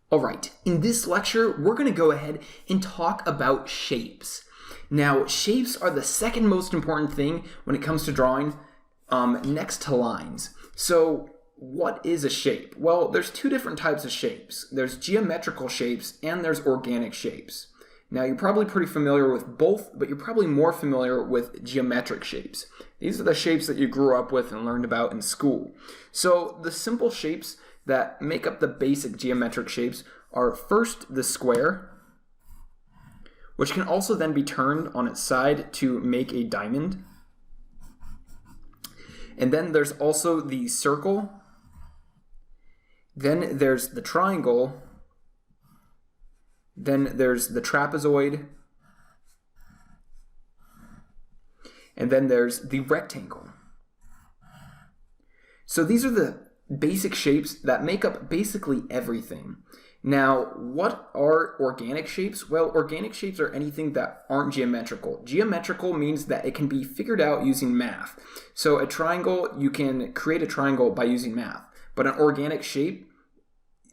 All right, in this lecture, we're going to go ahead and talk about shapes. Now, shapes are the second most important thing when it comes to drawing, next to lines. So, what is a shape? Well, there's two different types of shapes. There's geometrical shapes and there's organic shapes. Now, you're probably pretty familiar with both, but you're probably more familiar with geometric shapes. These are the shapes that you grew up with and learned about in school. So, the simple shapes that make up the basic geometric shapes are first the square, which can also then be turned on its side to make a diamond. And then there's also the circle. Then there's the triangle. Then there's the trapezoid. And then there's the rectangle. So these are the basic shapes that make up basically everything. Now, what are organic shapes? Well, organic shapes are anything that aren't geometrical. Geometrical means that it can be figured out using math. So a triangle, you can create a triangle by using math. But an organic shape,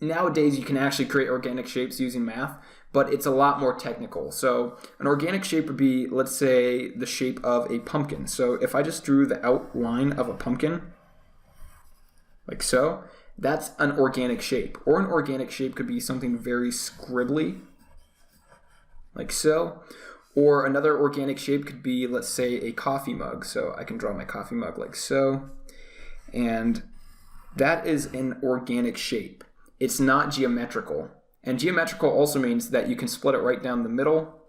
nowadays you can actually create organic shapes using math, but it's a lot more technical. So an organic shape would be, let's say, the shape of a pumpkin. So if I just drew the outline of a pumpkin, like so, that's an organic shape. Or an organic shape could be something very scribbly, like so. Or another organic shape could be, let's say, a coffee mug. So I can draw my coffee mug like so. And that is an organic shape. It's not geometrical. And geometrical also means that you can split it right down the middle,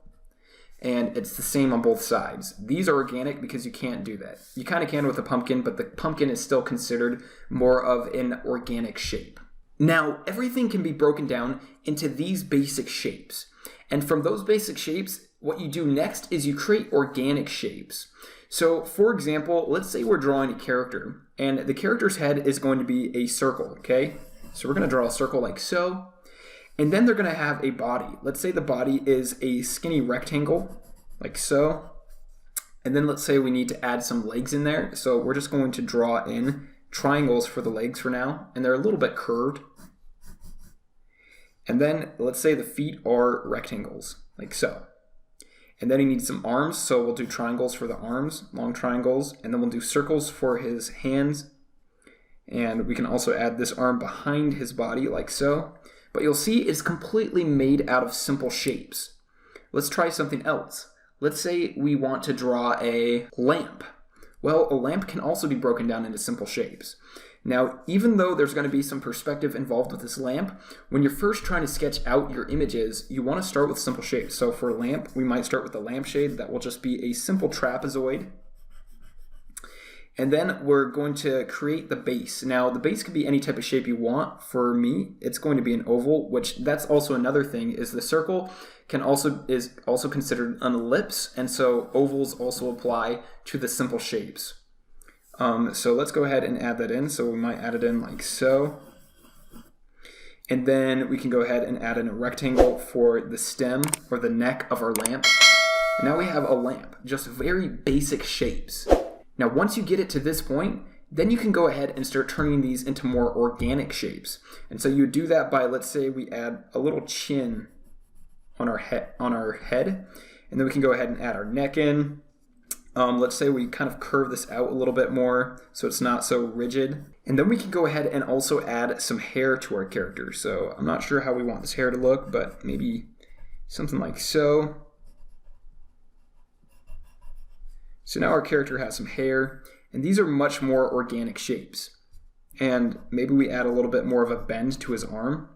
and it's the same on both sides. These are organic because you can't do that. You kind of can with a pumpkin, but the pumpkin is still considered more of an organic shape. Now, everything can be broken down into these basic shapes. And from those basic shapes, what you do next is you create organic shapes. So, for example, let's say we're drawing a character, and the character's head is going to be a circle, okay? So we're going to draw a circle like so. And then they're going to have a body. Let's say the body is a skinny rectangle, like so. And then let's say we need to add some legs in there. So we're just going to draw in triangles for the legs for now. And they're a little bit curved. And then let's say the feet are rectangles, like so. And then he needs some arms. So we'll do triangles for the arms, long triangles. And then we'll do circles for his hands. And we can also add this arm behind his body, like so. But you'll see it's completely made out of simple shapes. Let's try something else. Let's say we want to draw a lamp. Well, a lamp can also be broken down into simple shapes. Now, even though there's going to be some perspective involved with this lamp, when you're first trying to sketch out your images, you want to start with simple shapes. So for a lamp, we might start with a lampshade that will just be a simple trapezoid. And then we're going to create the base. Now, the base could be any type of shape you want. For me, it's going to be an oval, which that's also another thing, is the circle is also considered an ellipse, and so ovals also apply to the simple shapes. So let's go ahead and add that in. So we might add it in like so. And then we can go ahead and add in a rectangle for the stem or the neck of our lamp. And now we have a lamp, just very basic shapes. Now, once you get it to this point, then you can go ahead and start turning these into more organic shapes. And so you do that by, let's say we add a little chin on our head, and then we can go ahead and add our neck in. Let's say we kind of curve this out a little bit more so it's not so rigid. And then we can go ahead and also add some hair to our character. So I'm not sure how we want this hair to look, but maybe something like so. So now our character has some hair, and these are much more organic shapes. And maybe we add a little bit more of a bend to his arm,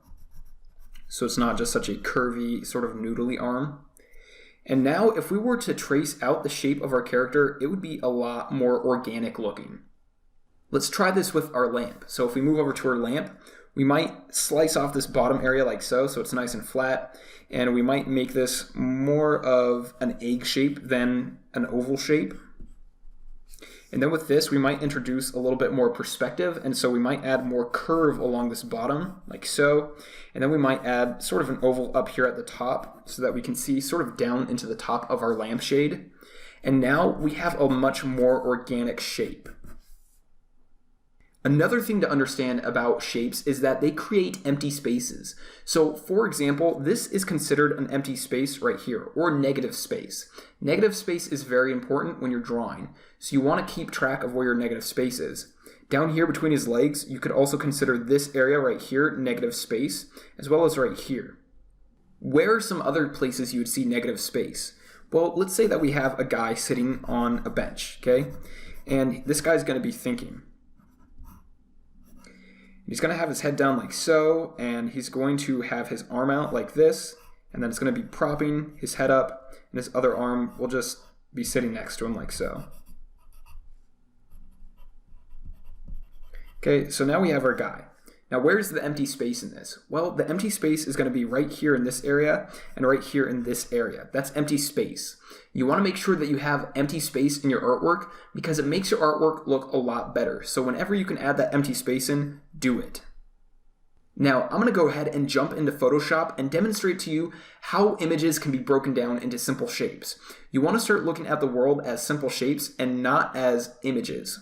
so it's not just such a curvy, sort of noodly arm. And now if we were to trace out the shape of our character, it would be a lot more organic looking. Let's try this with our lamp. So if we move over to our lamp, we might slice off this bottom area like so it's nice and flat, and we might make this more of an egg shape than an oval shape. And then with this, we might introduce a little bit more perspective, and so we might add more curve along this bottom, like so. And then we might add sort of an oval up here at the top so that we can see sort of down into the top of our lampshade. And now we have a much more organic shape. Another thing to understand about shapes is that they create empty spaces. So for example, this is considered an empty space right here, or negative space. Negative space is very important when you're drawing, so you want to keep track of where your negative space is. Down here between his legs, you could also consider this area right here negative space, as well as right here. Where are some other places you would see negative space? Well, let's say that we have a guy sitting on a bench, okay? And this guy's going to be thinking. He's going to have his head down like so, and he's going to have his arm out like this, and then it's going to be propping his head up, and his other arm will just be sitting next to him like so. Okay, so now we have our guy. Now where's the empty space in this? Well, the empty space is going to be right here in this area and right here in this area. That's empty space. You want to make sure that you have empty space in your artwork because it makes your artwork look a lot better. So whenever you can add that empty space in, do it. Now I'm going to go ahead and jump into Photoshop and demonstrate to you how images can be broken down into simple shapes. You want to start looking at the world as simple shapes and not as images.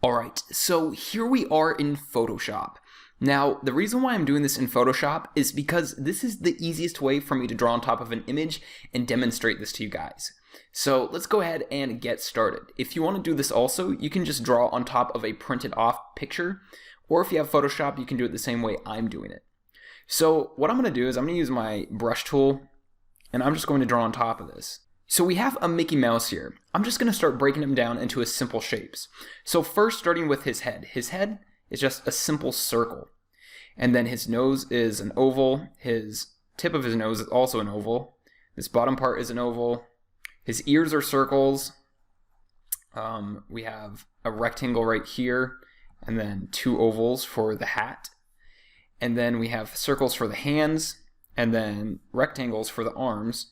Alright, so here we are in Photoshop. Now, the reason why I'm doing this in Photoshop is because this is the easiest way for me to draw on top of an image and demonstrate this to you guys. So let's go ahead and get started. If you want to do this also, you can just draw on top of a printed off picture, or if you have Photoshop, you can do it the same way I'm doing it. So what I'm going to do is I'm going to use my brush tool, and I'm just going to draw on top of this. So we have a Mickey Mouse here. I'm just going to start breaking him down into his simple shapes. So first, starting with his head. His head is just a simple circle. And then his nose is an oval. His tip of his nose is also an oval. This bottom part is an oval. His ears are circles. We have a rectangle right here, and then two ovals for the hat. And then we have circles for the hands, and then rectangles for the arms.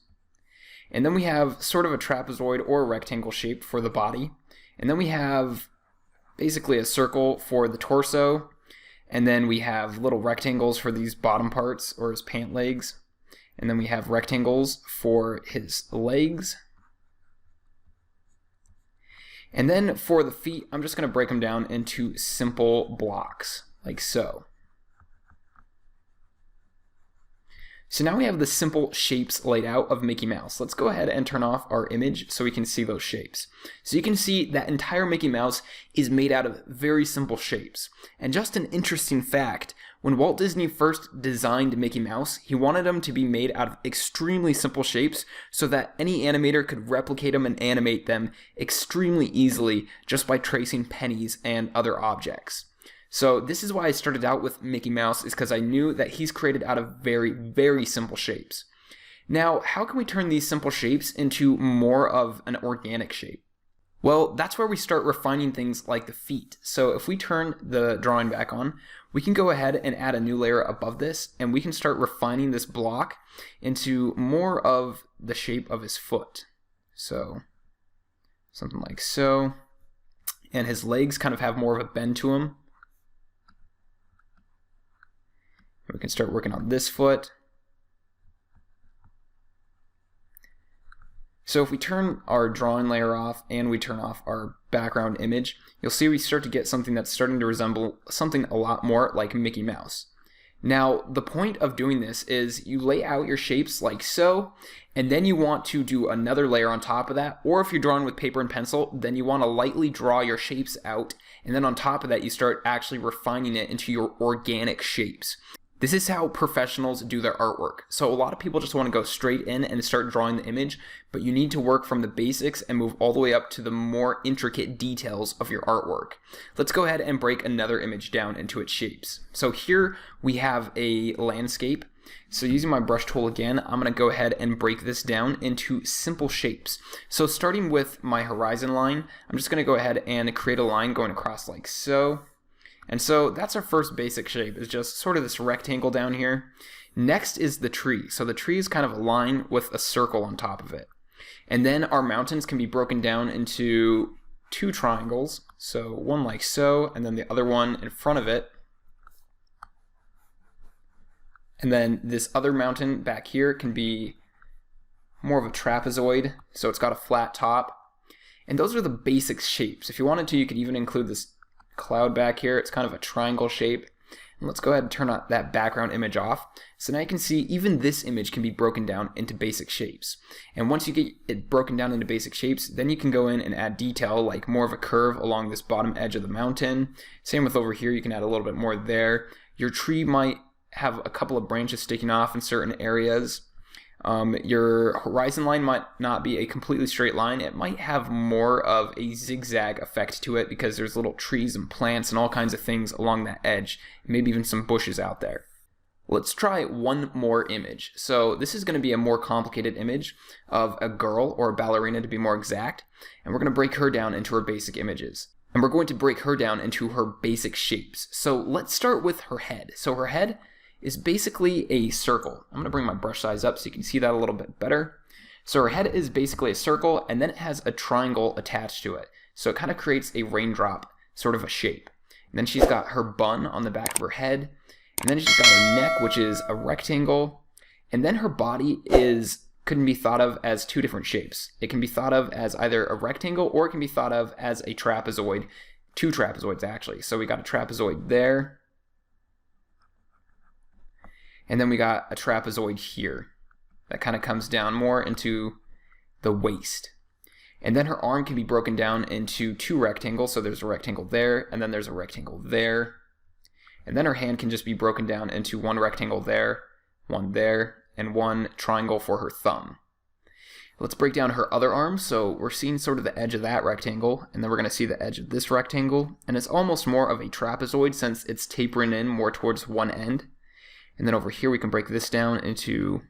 And then we have sort of a trapezoid or a rectangle shape for the body. And then we have basically a circle for the torso. And then we have little rectangles for these bottom parts or his pant legs. And then we have rectangles for his legs. And then for the feet, I'm just going to break them down into simple blocks, like so. So now we have the simple shapes laid out of Mickey Mouse. Let's go ahead and turn off our image so we can see those shapes. So you can see that entire Mickey Mouse is made out of very simple shapes. And just an interesting fact, when Walt Disney first designed Mickey Mouse, he wanted them to be made out of extremely simple shapes so that any animator could replicate them and animate them extremely easily just by tracing pennies and other objects. So this is why I started out with Mickey Mouse, is because I knew that he's created out of very, very simple shapes. Now, how can we turn these simple shapes into more of an organic shape? Well, that's where we start refining things like the feet. So if we turn the drawing back on, we can go ahead and add a new layer above this, and we can start refining this block into more of the shape of his foot. So something like so. And his legs kind of have more of a bend to them. We can start working on this foot. So if we turn our drawing layer off and we turn off our background image, you'll see we start to get something that's starting to resemble something a lot more like Mickey Mouse. Now, the point of doing this is you lay out your shapes like so, and then you want to do another layer on top of that, or if you're drawing with paper and pencil, then you want to lightly draw your shapes out, and then on top of that, you start actually refining it into your organic shapes. This is how professionals do their artwork. So a lot of people just want to go straight in and start drawing the image, but you need to work from the basics and move all the way up to the more intricate details of your artwork. Let's go ahead and break another image down into its shapes. So here we have a landscape. So using my brush tool again, I'm going to go ahead and break this down into simple shapes. So starting with my horizon line, I'm just going to go ahead and create a line going across like so. And so that's our first basic shape, is just sort of this rectangle down here. Next is the tree. So the tree is kind of a line with a circle on top of it. And then our mountains can be broken down into two triangles. So one like so, and then the other one in front of it. And then this other mountain back here can be more of a trapezoid. So it's got a flat top. And those are the basic shapes. If you wanted to, you could even include this cloud back here. It's kind of a triangle shape. And let's go ahead and turn that background image off. So now you can see even this image can be broken down into basic shapes. And once you get it broken down into basic shapes, then you can go in and add detail, like more of a curve along this bottom edge of the mountain. Same with over here, you can add a little bit more there. Your tree might have a couple of branches sticking off in certain areas. Your horizon line might not be a completely straight line. It might have more of a zigzag effect to it because there's little trees and plants and all kinds of things along that edge, maybe even some bushes out there. Let's try one more image. So this is going to be a more complicated image of a girl, or a ballerina to be more exact, and we're going to break her down into her basic images. And we're going to break her down into her basic shapes. So let's start with her head. So her head is basically a circle. I'm going to bring my brush size up so you can see that a little bit better. So her head is basically a circle, and then it has a triangle attached to it. So it kind of creates a raindrop sort of a shape. And then she's got her bun on the back of her head, and then she's got her neck, which is a rectangle, and then her body couldn't be thought of as two different shapes. It can be thought of as either a rectangle, or it can be thought of as a trapezoid, two trapezoids actually. So we got a trapezoid there, and then we got a trapezoid here that kind of comes down more into the waist. And then her arm can be broken down into two rectangles. So there's a rectangle there, and then there's a rectangle there. And then her hand can just be broken down into one rectangle there, and one triangle for her thumb. Let's break down her other arm. So we're seeing sort of the edge of that rectangle, and then we're going to see the edge of this rectangle. And it's almost more of a trapezoid since it's tapering in more towards one end. And then over here we can break this down into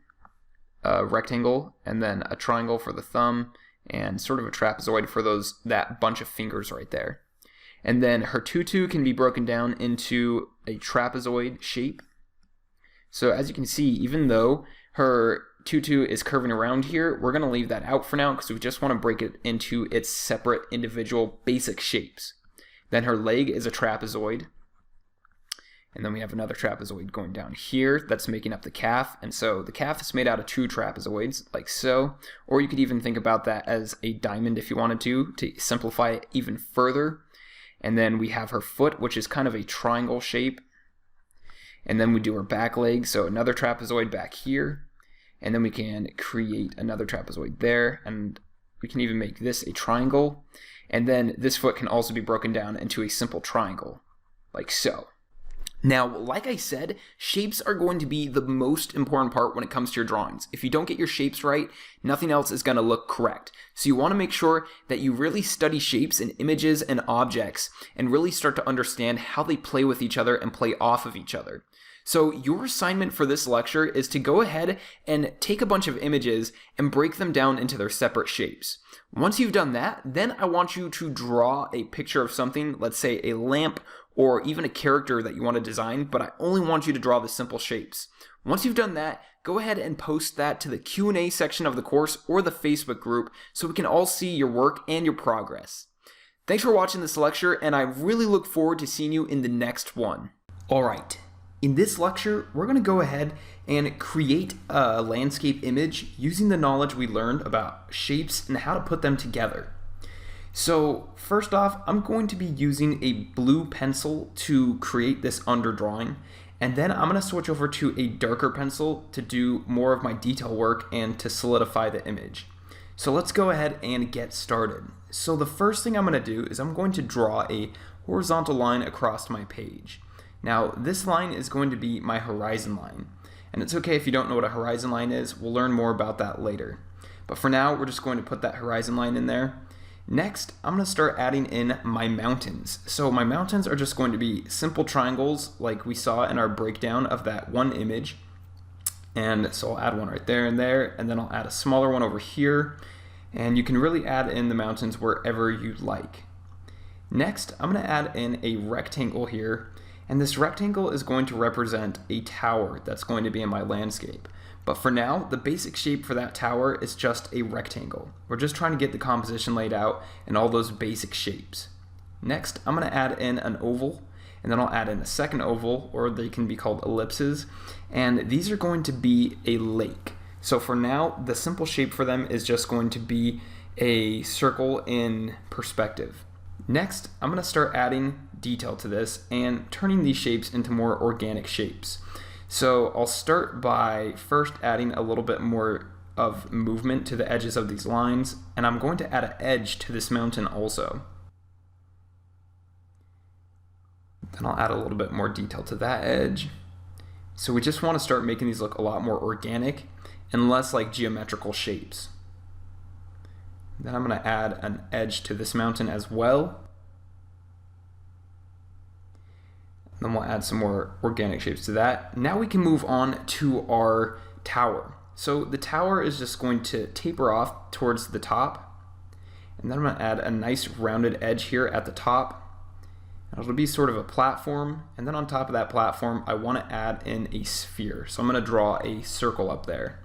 a rectangle, and then a triangle for the thumb, and sort of a trapezoid for that bunch of fingers right there. And then her tutu can be broken down into a trapezoid shape. So as you can see, even though her tutu is curving around here, we're going to leave that out for now because we just want to break it into its separate individual basic shapes. Then her leg is a trapezoid. And then we have another trapezoid going down here that's making up the calf. And so the calf is made out of two trapezoids, like so. Or you could even think about that as a diamond if you wanted to simplify it even further. And then we have her foot, which is kind of a triangle shape. And then we do her back leg, so another trapezoid back here. And then we can create another trapezoid there. And we can even make this a triangle. And then this foot can also be broken down into a simple triangle, like so. Now, like I said, shapes are going to be the most important part when it comes to your drawings. If you don't get your shapes right, nothing else is going to look correct. So you want to make sure that you really study shapes and images and objects and really start to understand how they play with each other and play off of each other. So your assignment for this lecture is to go ahead and take a bunch of images and break them down into their separate shapes. Once you've done that, then I want you to draw a picture of something, let's say a lamp or even a character that you want to design, but I only want you to draw the simple shapes. Once you've done that, go ahead and post that to the Q&A section of the course or the Facebook group so we can all see your work and your progress. Thanks for watching this lecture, and I really look forward to seeing you in the next one. Alright, in this lecture, we're going to go ahead and create a landscape image using the knowledge we learned about shapes and how to put them together. So first off, I'm going to be using a blue pencil to create this underdrawing, and then I'm going to switch over to a darker pencil to do more of my detail work and to solidify the image. So let's go ahead and get started. So the first thing I'm going to do is I'm going to draw a horizontal line across my page. Now this line is going to be my horizon line, and it's okay if you don't know what a horizon line is. We'll learn more about that later. But for now, we're just going to put that horizon line in there. Next, I'm going to start adding in my mountains. So my mountains are just going to be simple triangles like we saw in our breakdown of that one image. And so I'll add one right there, and then I'll add a smaller one over here. And you can really add in the mountains wherever you like. Next, I'm going to add in a rectangle here. And this rectangle is going to represent a tower that's going to be in my landscape. But for now, the basic shape for that tower is just a rectangle. We're just trying to get the composition laid out and all those basic shapes. Next, I'm going to add in an oval, and then I'll add in a second oval, or they can be called ellipses. And these are going to be a lake. So for now, the simple shape for them is just going to be a circle in perspective. Next, I'm going to start adding detail to this and turning these shapes into more organic shapes. So I'll start by first adding a little bit more of movement to the edges of these lines, and I'm going to add an edge to this mountain also. Then I'll add a little bit more detail to that edge. So we just want to start making these look a lot more organic and less like geometrical shapes. Then I'm going to add an edge to this mountain as well. Then we'll add some more organic shapes to that. Now we can move on to our tower. So the tower is just going to taper off towards the top. And then I'm going to add a nice rounded edge here at the top. It'll be sort of a platform. And then on top of that platform, I want to add in a sphere. So I'm going to draw a circle up there.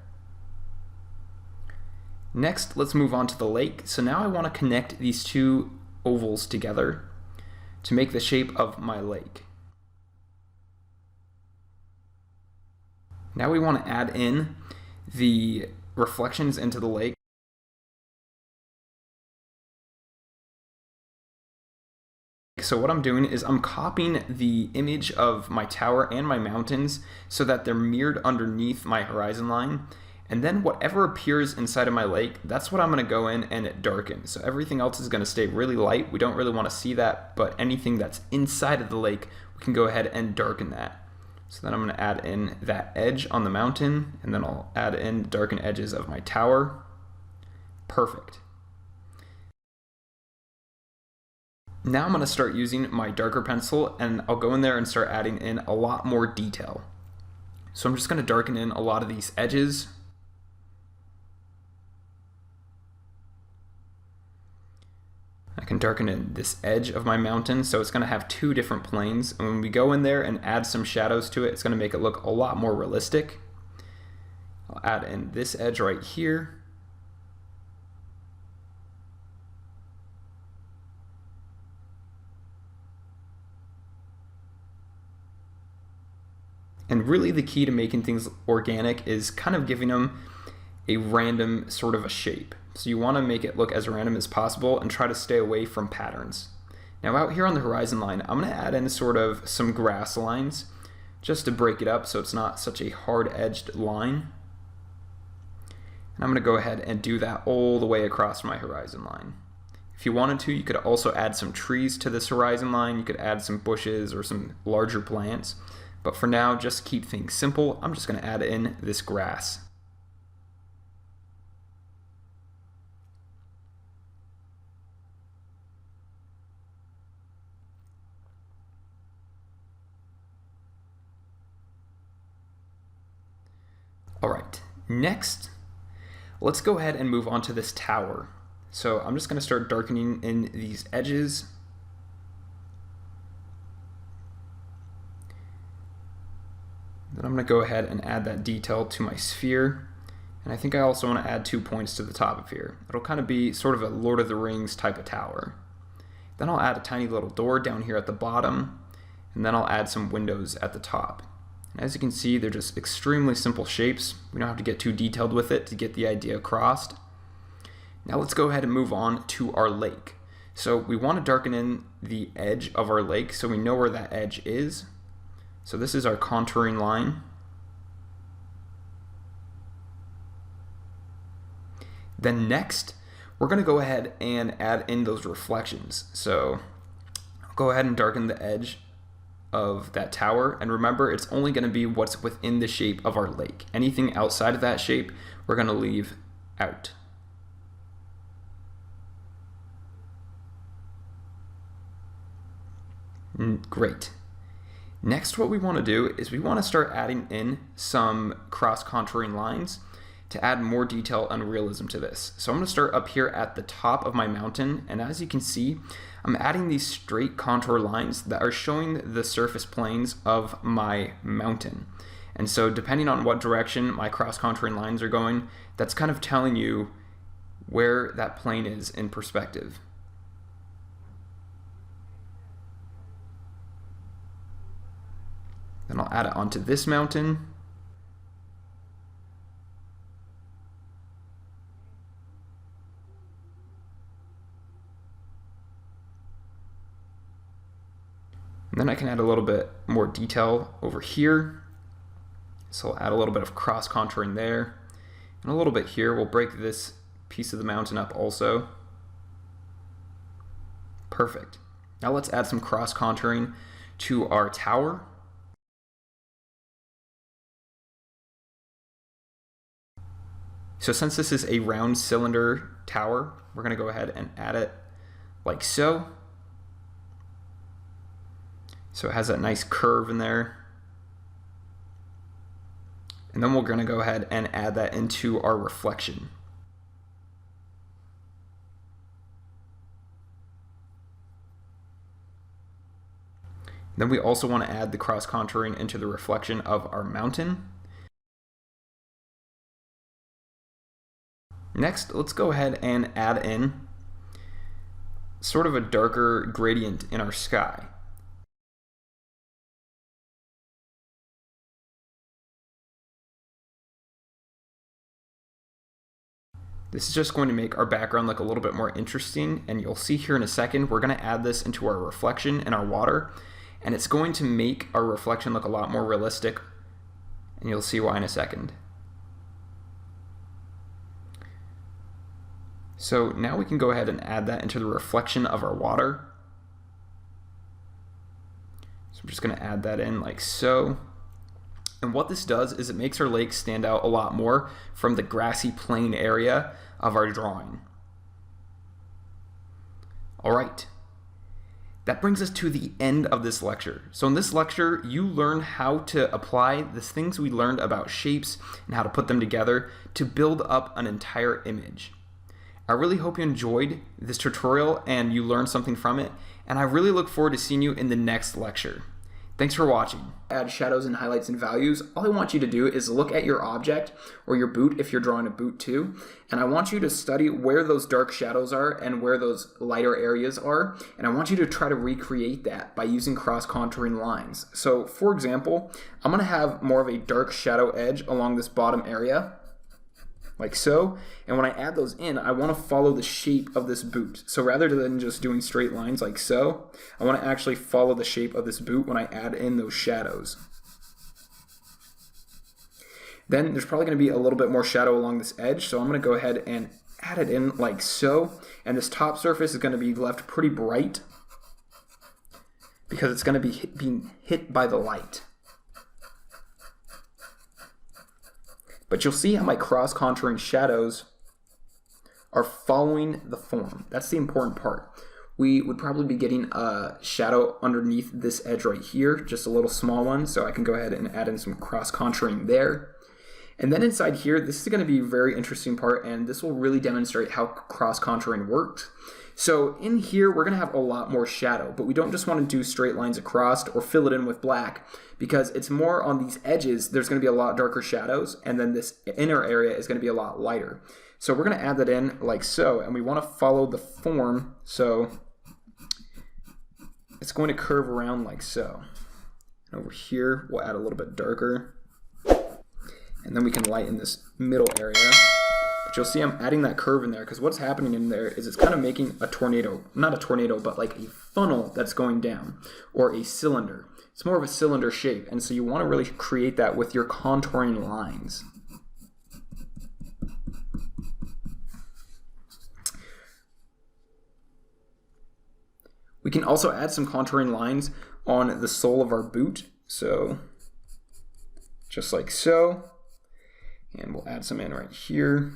Next, let's move on to the lake. So now I want to connect these two ovals together to make the shape of my lake. Now we want to add in the reflections into the lake. So what I'm doing is I'm copying the image of my tower and my mountains so that they're mirrored underneath my horizon line. And then whatever appears inside of my lake, that's what I'm going to go in and darken. So everything else is going to stay really light. We don't really want to see that, but anything that's inside of the lake, we can go ahead and darken that. So then I'm going to add in that edge on the mountain, and then I'll add in the darkened edges of my tower. Perfect. Now I'm going to start using my darker pencil, and I'll go in there and start adding in a lot more detail. So I'm just going to darken in a lot of these edges. I can darken in this edge of my mountain, so it's going to have two different planes. And when we go in there and add some shadows to it, it's going to make it look a lot more realistic. I'll add in this edge right here. And really the key to making things organic is kind of giving them a random sort of a shape. So you want to make it look as random as possible and try to stay away from patterns. Now out here on the horizon line, I'm going to add in sort of some grass lines just to break it up so it's not such a hard-edged line. And I'm going to go ahead and do that all the way across my horizon line. If you wanted to, you could also add some trees to this horizon line. You could add some bushes or some larger plants. But for now, just keep things simple. I'm just going to add in this grass. All right, next, let's go ahead and move on to this tower. So I'm just going to start darkening in these edges. Then I'm going to go ahead and add that detail to my sphere. And I think I also want to add 2 points to the top of here. It'll kind of be sort of a Lord of the Rings type of tower. Then I'll add a tiny little door down here at the bottom, and then I'll add some windows at the top. And as you can see, they're just extremely simple shapes. We don't have to get too detailed with it to get the idea across. Now let's go ahead and move on to our lake. So we want to darken in the edge of our lake so we know where that edge is. So this is our contouring line. Then next, we're going to go ahead and add in those reflections. So I'll go ahead and darken the edge of that tower, and remember, it's only going to be what's within the shape of our lake. Anything outside of that shape, we're going to leave out. Great. Next, what we want to do is we want to start adding in some cross-contouring lines to add more detail and realism to this. So I'm going to start up here at the top of my mountain, and as you can see, I'm adding these straight contour lines that are showing the surface planes of my mountain. And so depending on what direction my cross-contouring lines are going, that's kind of telling you where that plane is in perspective. Then I'll add it onto this mountain. And then I can add a little bit more detail over here. So I'll add a little bit of cross contouring there. And a little bit here. We'll break this piece of the mountain up also. Perfect. Now let's add some cross contouring to our tower. So since this is a round cylinder tower, we're going to go ahead and add it like so. So it has that nice curve in there. And then we're going to go ahead and add that into our reflection. Then we also want to add the cross contouring into the reflection of our mountain. Next, let's go ahead and add in sort of a darker gradient in our sky. This is just going to make our background look a little bit more interesting, and you'll see here in a second we're going to add this into our reflection in our water, and it's going to make our reflection look a lot more realistic, and you'll see why in a second. So now we can go ahead and add that into the reflection of our water. So I'm just going to add that in like so. And what this does is it makes our lake stand out a lot more from the grassy plain area of our drawing. All right. That brings us to the end of this lecture. So in this lecture, you learn how to apply the things we learned about shapes and how to put them together to build up an entire image. I really hope you enjoyed this tutorial and you learned something from it, and I really look forward to seeing you in the next lecture. Thanks for watching. Add shadows and highlights and values. All I want you to do is look at your object or your boot if you're drawing a boot too, and I want you to study where those dark shadows are and where those lighter areas are, and I want you to try to recreate that by using cross-contouring lines. So for example, I'm going to have more of a dark shadow edge along this bottom area, like so, and when I add those in, I want to follow the shape of this boot. So rather than just doing straight lines like so, I want to actually follow the shape of this boot when I add in those shadows. Then there's probably going to be a little bit more shadow along this edge, so I'm going to go ahead and add it in like so, and this top surface is going to be left pretty bright because it's going to be being hit by the light. But you'll see how my cross-contouring shadows are following the form. That's the important part. We would probably be getting a shadow underneath this edge right here, just a little small one, so I can go ahead and add in some cross-contouring there. And then inside here, this is going to be a very interesting part, and this will really demonstrate how cross-contouring works. So in here, we're going to have a lot more shadow, but we don't just want to do straight lines across or fill it in with black, because it's more on these edges, there's going to be a lot darker shadows, and then this inner area is going to be a lot lighter. So we're going to add that in like so, and we want to follow the form, so it's going to curve around like so. And over here, we'll add a little bit darker, and then we can lighten this middle area. But you'll see I'm adding that curve in there because what's happening in there is it's kind of making a tornado, not a tornado, but like a funnel that's going down, or a cylinder. It's more of a cylinder shape, and so you want to really create that with your contouring lines. We can also add some contouring lines on the sole of our boot, so just like so, and we'll add some in right here.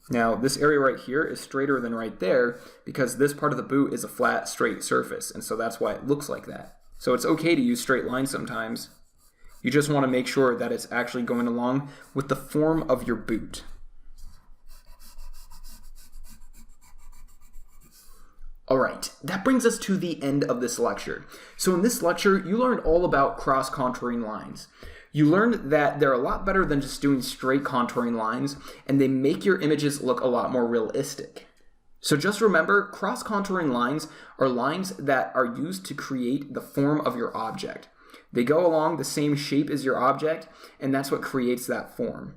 Now this area right here is straighter than right there because this part of the boot is a flat, straight surface, and so that's why it looks like that. So it's okay to use straight lines sometimes. You just want to make sure that it's actually going along with the form of your boot. Alright, that brings us to the end of this lecture. So in this lecture, you learned all about cross-contouring lines. You learned that they're a lot better than just doing straight contouring lines, and they make your images look a lot more realistic. So just remember, cross-contouring lines are lines that are used to create the form of your object. They go along the same shape as your object, and that's what creates that form.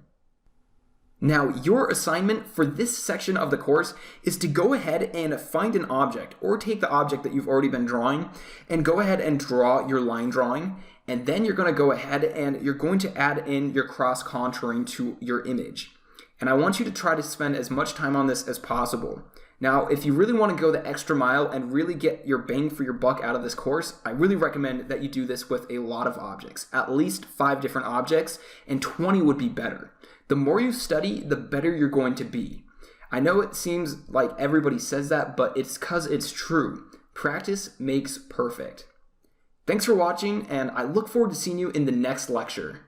Now, your assignment for this section of the course is to go ahead and find an object, or take the object that you've already been drawing and go ahead and draw your line drawing. And then you're going to go ahead and you're going to add in your cross contouring to your image. And I want you to try to spend as much time on this as possible. Now, if you really want to go the extra mile and really get your bang for your buck out of this course, I really recommend that you do this with a lot of objects, at least 5 different objects, and 20 would be better. The more you study, the better you're going to be. I know it seems like everybody says that, but it's because it's true. Practice makes perfect. Thanks for watching, and I look forward to seeing you in the next lecture.